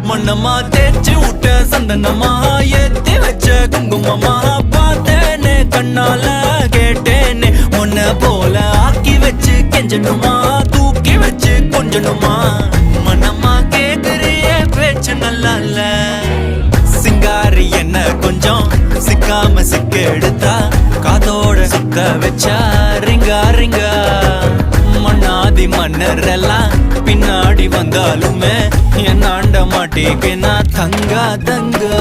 மண்ணமா தேய்ச்சி விட்ட சந்தனமா ஏத்தி வச்ச குங்குமமா பார்த்தேனே கண்ணால கேட்டேனே உன்ன போல ஆக்கி வச்சு கெஞ்சணுமா தூக்கி வச்சு கொஞ்சணுமா மனமா கேக்குறிய பேச்சு நல்லா இல்ல சிங்காரி என்ன கொஞ்சம் சிக்காம சிக்க எடுத்தா காதோட சுத்த வச்சா ரிங்கா ரிங்கா மண்ணாதி மன்னர் எல்லாம் பின்னாடி வந்தாலுமே என் ஆண்ட மாட்டேக்கு நான் தங்கா தங்கா